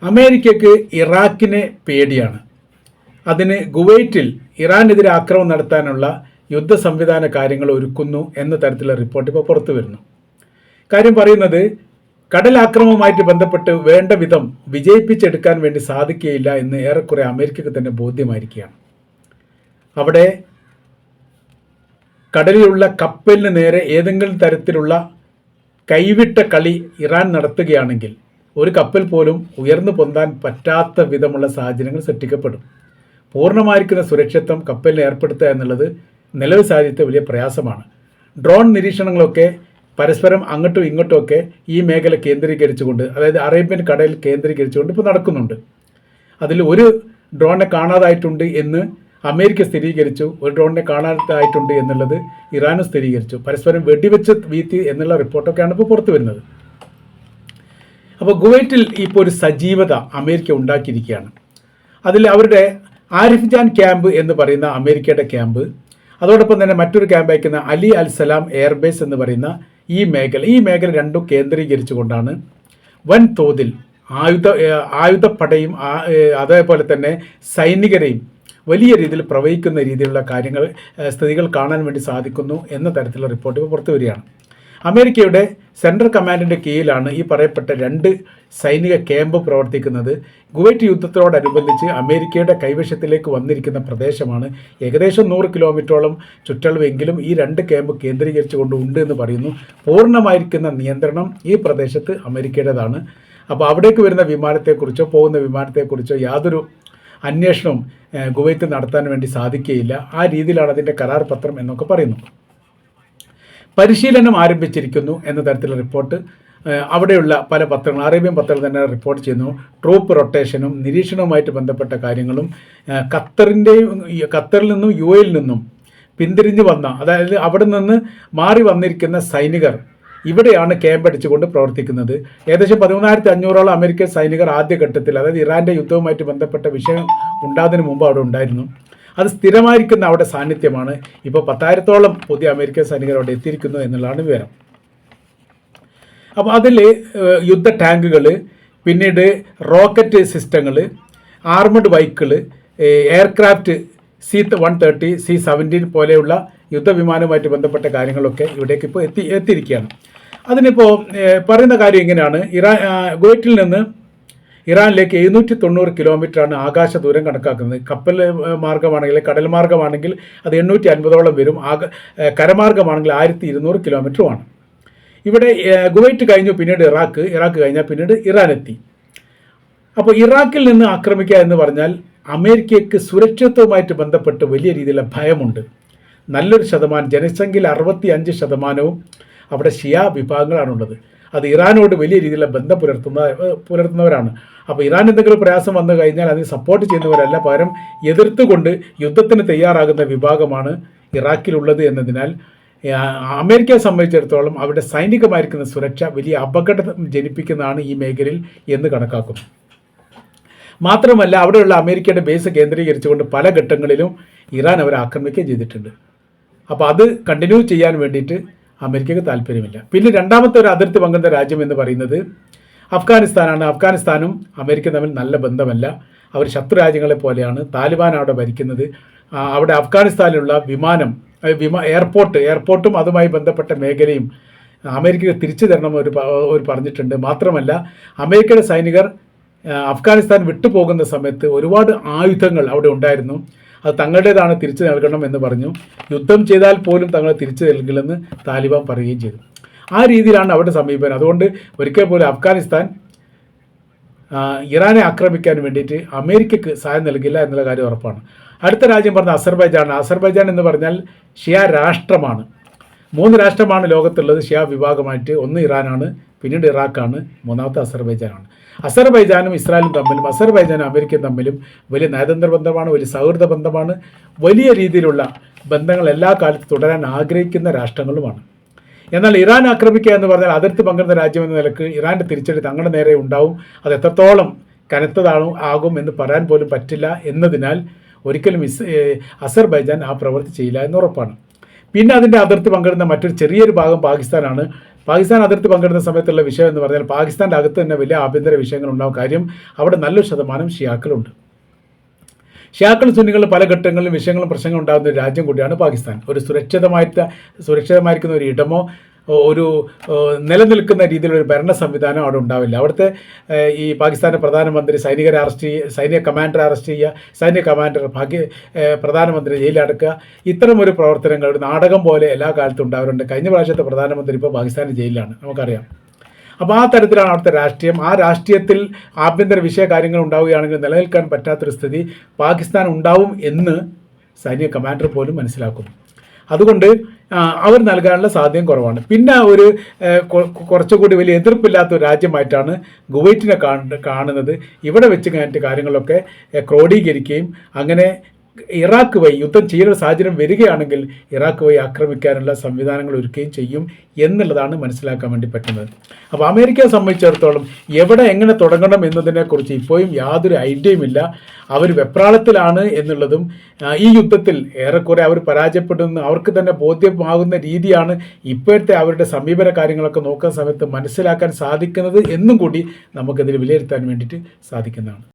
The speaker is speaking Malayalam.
അമേരിക്കയ്ക്ക് ഇറാഖിനെ പേടിയാണ്. അതിന് കുവൈറ്റിൽ ഇറാനെതിരെ ആക്രമണം നടത്താനുള്ള യുദ്ധ സംവിധാന കാര്യങ്ങൾ ഒരുക്കുന്നു എന്ന തരത്തിലുള്ള റിപ്പോർട്ട് ഇപ്പോൾ പുറത്തു വരുന്നു. കാര്യം പറയുന്നത്, കടലാക്രമണവുമായിട്ട് ബന്ധപ്പെട്ട് വേണ്ട വിധം വിജയിപ്പിച്ചെടുക്കാൻ വേണ്ടി സാധിക്കുകയില്ല എന്ന് ഏറെക്കുറെ അമേരിക്കയ്ക്ക് തന്നെ ബോധ്യമായിരിക്കുകയാണ്. അവിടെ കടലിലുള്ള കപ്പലിന് നേരെ ഏതെങ്കിലും തരത്തിലുള്ള കൈവിട്ട കളി ഇറാൻ നടത്തുകയാണെങ്കിൽ ഒരു കപ്പൽ പോലും ഉയർന്നു പൊന്താൻ പറ്റാത്ത വിധമുള്ള സാഹചര്യങ്ങൾ സൃഷ്ടിക്കപ്പെടും. പൂർണ്ണമായിരിക്കുന്ന സുരക്ഷിതത്വം കപ്പലിന് ഏർപ്പെടുത്തുക എന്നുള്ളത് നിലവിൽ സാഹചര്യത്തെ വലിയ പ്രയാസമാണ്. ഡ്രോൺ നിരീക്ഷണങ്ങളൊക്കെ പരസ്പരം അങ്ങോട്ടും ഇങ്ങോട്ടുമൊക്കെ ഈ മേഖല കേന്ദ്രീകരിച്ചുകൊണ്ട്, അതായത് അറേബ്യൻ കടൽ കേന്ദ്രീകരിച്ചുകൊണ്ട് ഇപ്പോൾ നടക്കുന്നുണ്ട്. അതിൽ ഒരു ഡ്രോണിനെ കാണാതായിട്ടുണ്ട് എന്ന് അമേരിക്ക സ്ഥിരീകരിച്ചു, ഒരു ഡ്രോണിനെ കാണാതായിട്ടുണ്ട് എന്നുള്ളത് ഇറാനും സ്ഥിരീകരിച്ചു. പരസ്പരം വെടിവെച്ച് വീഴ്ത്തി എന്നുള്ള റിപ്പോർട്ടൊക്കെയാണ് ഇപ്പോൾ പുറത്തു വരുന്നത്. അപ്പോൾ കുവൈറ്റിൽ ഇപ്പോൾ ഒരു സജീവത അമേരിക്ക ഉണ്ടാക്കിയിരിക്കുകയാണ്. അതിൽ അവരുടെ ആരിഫ്ജാൻ ക്യാമ്പ് എന്ന് പറയുന്ന അമേരിക്കയുടെ ക്യാമ്പ്, അതോടൊപ്പം തന്നെ മറ്റൊരു ക്യാമ്പ് അയക്കുന്ന അലി അൽ സലാം എയർബേസ് എന്ന് പറയുന്ന ഈ മേഖല രണ്ടും കേന്ദ്രീകരിച്ചുകൊണ്ടാണ് വൻതോതിൽ ആയുധപ്പടയും അതേപോലെ തന്നെ സൈനികരെയും വലിയ രീതിയിൽ പ്രവഹിക്കുന്ന രീതിയിലുള്ള സ്ഥിതികൾ കാണാൻ വേണ്ടി സാധിക്കുന്നു എന്ന തരത്തിലുള്ള റിപ്പോർട്ട് ഇപ്പോൾ പുറത്തു വരികയാണ്. അമേരിക്കയുടെ സെൻട്രൽ കമാൻഡിൻ്റെ കീഴിലാണ് ഈ പറയപ്പെട്ട 2 സൈനിക ക്യാമ്പ് പ്രവർത്തിക്കുന്നത്. കുവൈറ്റ് യുദ്ധത്തോടനുബന്ധിച്ച് അമേരിക്കയുടെ കൈവശത്തിലേക്ക് വന്നിരിക്കുന്ന പ്രദേശമാണ്. ഏകദേശം 100 കിലോമീറ്ററോളം ചുറ്റളവെങ്കിലും ഈ 2 ക്യാമ്പ് കേന്ദ്രീകരിച്ചുകൊണ്ട് ഉണ്ട് എന്ന് പറയുന്നു. പൂർണ്ണമായിരിക്കുന്ന നിയന്ത്രണം ഈ പ്രദേശത്ത് അമേരിക്കയുടേതാണ്. അപ്പോൾ അവിടേക്ക് വരുന്ന വിമാനത്തെക്കുറിച്ചോ പോകുന്ന വിമാനത്തെക്കുറിച്ചോ യാതൊരു അന്വേഷണവും കുവൈത്ത് നടത്താൻ വേണ്ടി സാധിക്കുകയില്ല. ആ രീതിയിലാണ് അതിൻ്റെ കരാർ പത്രം എന്നൊക്കെ പറയുന്നു. പരിശീലനം ആരംഭിച്ചിരിക്കുന്നു എന്ന തരത്തിലുള്ള റിപ്പോർട്ട് അവിടെയുള്ള പല പത്രങ്ങൾ, അറേബ്യൻ പത്രങ്ങൾ തന്നെ റിപ്പോർട്ട് ചെയ്യുന്നു. ട്രൂപ്പ് റൊട്ടേഷനും നിരീക്ഷണവുമായിട്ട് ബന്ധപ്പെട്ട കാര്യങ്ങളും ഖത്തറിൽ നിന്നും UAE നിന്നും പിന്തിരിഞ്ഞ് വന്ന, അതായത് അവിടെ നിന്ന് മാറി വന്നിരിക്കുന്ന സൈനികർ ഇവിടെയാണ് ക്യാമ്പ് അടിച്ചുകൊണ്ട് പ്രവർത്തിക്കുന്നത്. ഏകദേശം 13,500ഓളം അമേരിക്കൻ സൈനികർ ആദ്യഘട്ടത്തിൽ, അതായത് ഇറാൻ്റെ യുദ്ധവുമായിട്ട് ബന്ധപ്പെട്ട വിഷയം ഉണ്ടാകുന്നതിന് മുമ്പ് അവിടെ ഉണ്ടായിരുന്നു. അത് സ്ഥിരമായിരിക്കുന്ന അവിടെ സാന്നിധ്യമാണ്. ഇപ്പോൾ 10,000ഓളം പുതിയ അമേരിക്കൻ സൈനികർ അവിടെ എത്തിയിരിക്കുന്നു എന്നുള്ളതാണ് വിവരം. അപ്പോൾ അതിൽ യുദ്ധ ടാങ്കുകൾ, പിന്നീട് റോക്കറ്റ് സിസ്റ്റങ്ങൾ, armed vehicle, aircraft C-130, C-17 പോലെയുള്ള യുദ്ധവിമാനവുമായിട്ട് ബന്ധപ്പെട്ട കാര്യങ്ങളൊക്കെ ഇവിടേക്ക് ഇപ്പോൾ എത്തിയിരിക്കുകയാണ്. അതിനിപ്പോൾ പറയുന്ന കാര്യം ഇങ്ങനെയാണ്. കുവൈറ്റിൽ നിന്ന് ഇറാനിലേക്ക് 790 കിലോമീറ്ററാണ് ആകാശ ദൂരം കണക്കാക്കുന്നത്. കപ്പൽ മാർഗമാണെങ്കിൽ, കടൽ മാർഗമാണെങ്കിൽ അത് 850ഓളം വരും. കരമാർഗമാണെങ്കിൽ 1200 കിലോമീറ്ററുമാണ്. ഇവിടെ കുവൈറ്റ് കഴിഞ്ഞു, പിന്നീട് ഇറാഖ് കഴിഞ്ഞാൽ പിന്നീട് ഇറാൻ എത്തി. അപ്പോൾ ഇറാഖിൽ നിന്ന് ആക്രമിക്കുക എന്ന് പറഞ്ഞാൽ അമേരിക്കയ്ക്ക് സുരക്ഷിതത്വവുമായിട്ട് ബന്ധപ്പെട്ട് വലിയ രീതിയിലുള്ള ഭയമുണ്ട്. നല്ലൊരു ശതമാനം, ജനസംഖ്യയിൽ 65% അവിടെ ഷിയ വിഭാഗങ്ങളാണുള്ളത്. അത് ഇറാനോട് വലിയ രീതിയിലുള്ള ബന്ധം പുലർത്തുന്നവരാണ്. അപ്പോൾ ഇറാൻ എന്തെങ്കിലും പ്രയാസം വന്നു കഴിഞ്ഞാൽ അതിന് സപ്പോർട്ട് ചെയ്യുന്നവരല്ല, പകരം എതിർത്തുകൊണ്ട് യുദ്ധത്തിന് തയ്യാറാകുന്ന വിഭാഗമാണ് ഇറാഖിലുള്ളത് എന്നതിനാൽ അമേരിക്കയെ സംബന്ധിച്ചിടത്തോളം അവിടെ സൈനികമായിരിക്കുന്ന സുരക്ഷ വലിയ അപകടം ജനിപ്പിക്കുന്നതാണ് ഈ മേഖലയിൽ എന്ന് കണക്കാക്കുന്നു. മാത്രമല്ല അവിടെയുള്ള അമേരിക്കയുടെ ബേസ് കേന്ദ്രീകരിച്ചുകൊണ്ട് പല ഘട്ടങ്ങളിലും ഇറാൻ അവരെ ആക്രമിക്കുകയും ചെയ്തിട്ടുണ്ട്. അപ്പോൾ അത് കണ്ടിന്യൂ ചെയ്യാൻ വേണ്ടിയിട്ട് അമേരിക്കയ്ക്ക് താല്പര്യമില്ല. പിന്നെ രണ്ടാമത്തെ ഒരു അതിർത്തി പങ്കിടുന്ന രാജ്യം എന്ന് പറയുന്നത് അഫ്ഗാനിസ്ഥാനാണ്. അഫ്ഗാനിസ്ഥാനും അമേരിക്കയും തമ്മിൽ നല്ല ബന്ധമല്ല. അവർ ശത്രു രാജ്യങ്ങളെ പോലെയാണ്. താലിബാൻ അവിടെ ഭരിക്കുന്നത്. അവിടെ അഫ്ഗാനിസ്ഥാനിലുള്ള എയർപോർട്ടും അതുമായി ബന്ധപ്പെട്ട മേഖലയും അമേരിക്കയ്ക്ക് തിരിച്ചു തരണം ഒരു പറഞ്ഞിട്ടുണ്ട്. മാത്രമല്ല അമേരിക്കയുടെ സൈനികർ അഫ്ഗാനിസ്ഥാൻ വിട്ടുപോകുന്ന സമയത്ത് ഒരുപാട് ആയുധങ്ങൾ അവിടെ ഉണ്ടായിരുന്നു. അത് തങ്ങളുടേതാണ്, തിരിച്ചു നൽകണം എന്ന് പറഞ്ഞു. യുദ്ധം ചെയ്താൽ പോലും തങ്ങൾ തിരിച്ചു നൽകില്ലെന്ന് താലിബാൻ പറയുകയും ചെയ്തു. ആ രീതിയിലാണ് അവിടെ സമീപനം. അതുകൊണ്ട് ഒരിക്കൽ പോലും അഫ്ഗാനിസ്ഥാൻ ഇറാനെ ആക്രമിക്കാൻ വേണ്ടിയിട്ട് അമേരിക്കയ്ക്ക് സഹായം നൽകില്ല എന്നുള്ള കാര്യം ഉറപ്പാണ്. അടുത്ത രാജ്യം പറഞ്ഞ അസർബൈജാൻ എന്ന് പറഞ്ഞാൽ ഷിയ രാഷ്ട്രമാണ്. 3 രാഷ്ട്രമാണ് ലോകത്തുള്ളത് ഷിയ വിഭാഗമായിട്ട്. ഒന്ന് ഇറാനാണ്, പിന്നീട് ഇറാഖാണ്, മൂന്നാമത്തെ അസർബൈജാനാണ്. അസർബൈജാനും ഇസ്രായേലും തമ്മിലും അസർബൈജാനും അമേരിക്കയും തമ്മിലും വലിയ നയതന്ത്ര ബന്ധമാണ്, വലിയ സൗഹൃദ ബന്ധമാണ്. വലിയ രീതിയിലുള്ള ബന്ധങ്ങൾ എല്ലാ കാലത്തും തുടരാൻ ആഗ്രഹിക്കുന്ന രാഷ്ട്രങ്ങളുമാണ്. എന്നാൽ ഇറാൻ ആക്രമിക്കുക എന്ന് പറഞ്ഞാൽ അതിർത്തി പങ്കിടുന്ന രാജ്യം എന്ന നിലക്ക് ഇറാൻ്റെ തിരിച്ചടി തങ്ങളുടെ നേരെ ഉണ്ടാവും. അത് എത്രത്തോളം കനത്തതാകും എന്ന് പറയാൻ പോലും പറ്റില്ല എന്നതിനാൽ ഒരിക്കലും അസർബൈജാൻ ആ പ്രവൃത്തി ചെയ്യില്ല എന്ന് ഉറപ്പാണ്. പിന്നെ അതിൻ്റെ അതിർത്തി പങ്കിടുന്ന മറ്റൊരു ചെറിയൊരു ഭാഗം പാകിസ്ഥാനാണ്. പാകിസ്ഥാൻ അതിർത്തി പങ്കിടുന്ന സമയത്തുള്ള വിഷയം എന്ന് പറഞ്ഞാൽ പാകിസ്ഥാൻ്റെ അകത്ത് തന്നെ വലിയ ആഭ്യന്തര വിഷയങ്ങളുണ്ടാവും. കാര്യം അവിടെ നല്ലൊരു ശതമാനം ഷിയാക്കളുണ്ട്. ഷിയാക്കൾ സുന്നികൾ പല ഘട്ടങ്ങളിലും വിഷയങ്ങളും പ്രശ്നങ്ങളും ഉണ്ടാകുന്ന ഒരു രാജ്യം കൂടിയാണ് പാകിസ്ഥാൻ. ഒരു സുരക്ഷിതമായിരിക്കുന്ന ഒരു ഇടമോ ഒരു നിലനിൽക്കുന്ന രീതിയിലൊരു ഭരണ സംവിധാനം അവിടെ ഉണ്ടാവില്ല. അവിടുത്തെ ഈ പാകിസ്ഥാൻ്റെ പ്രധാനമന്ത്രി സൈനിക കമാൻഡർ അറസ്റ്റ് ചെയ്യുക, സൈനിക കമാൻഡർ പ്രധാനമന്ത്രി ജയിലടക്കുക, ഇത്തരം ഒരു പ്രവർത്തനങ്ങൾ ഒരു നാടകം പോലെ എല്ലാ കാലത്തും ഉണ്ടാവാറുണ്ട്. കഴിഞ്ഞ പ്രാവശ്യത്തെ പ്രധാനമന്ത്രി ഇപ്പോൾ പാകിസ്ഥാൻ്റെ ജയിലിലാണ്, നമുക്കറിയാം. അപ്പോൾ ആ തരത്തിലാണ് അവിടുത്തെ രാഷ്ട്രീയം. ആ രാഷ്ട്രീയത്തിൽ ആഭ്യന്തര വിഷയ കാര്യങ്ങൾ ഉണ്ടാവുകയാണെങ്കിൽ നിലനിൽക്കാൻ പറ്റാത്തൊരു സ്ഥിതി പാകിസ്ഥാൻ ഉണ്ടാവും എന്ന് സൈനിക കമാൻഡർ പോലും മനസ്സിലാക്കുന്നു. അതുകൊണ്ട് അവർ നൽകാനുള്ള സാധ്യത കുറവാണ്. പിന്നെ ഒരു കുറച്ചുകൂടി വലിയ എതിർപ്പില്ലാത്ത ഒരു രാജ്യമായിട്ടാണ് കുവൈറ്റിനെ കാണുന്നത്. ഇവിടെ വെച്ച് കഴിഞ്ഞിട്ട് കാര്യങ്ങളൊക്കെ ക്രോഡീകരിക്കുകയും അങ്ങനെ ഇറാഖ് വഴി യുദ്ധം ചെയ്യുന്ന സാഹചര്യം വരികയാണെങ്കിൽ ഇറാഖ് വഴി ആക്രമിക്കാനുള്ള സംവിധാനങ്ങൾ ഒരുക്കുകയും ചെയ്യും എന്നുള്ളതാണ് മനസ്സിലാക്കാൻ വേണ്ടി പറ്റുന്നത്. അപ്പോൾ അമേരിക്കയെ സംബന്ധിച്ചിടത്തോളം എവിടെ എങ്ങനെ തുടങ്ങണം എന്നതിനെക്കുറിച്ച് ഇപ്പോഴും യാതൊരു ഐഡിയയുമില്ല. അവർ വെപ്രാളത്തിലാണ് എന്നുള്ളതും ഈ യുദ്ധത്തിൽ ഏറെക്കുറെ അവർ പരാജയപ്പെടുന്ന അവർക്ക് തന്നെ ബോധ്യമാകുന്ന രീതിയാണ് ഇപ്പോഴത്തെ അവരുടെ സമീപന കാര്യങ്ങളൊക്കെ നോക്കുന്ന സമയത്ത് മനസ്സിലാക്കാൻ സാധിക്കുന്നത് എന്നും കൂടി നമുക്കതിൽ വിലയിരുത്താൻ വേണ്ടിയിട്ട് സാധിക്കുന്നതാണ്.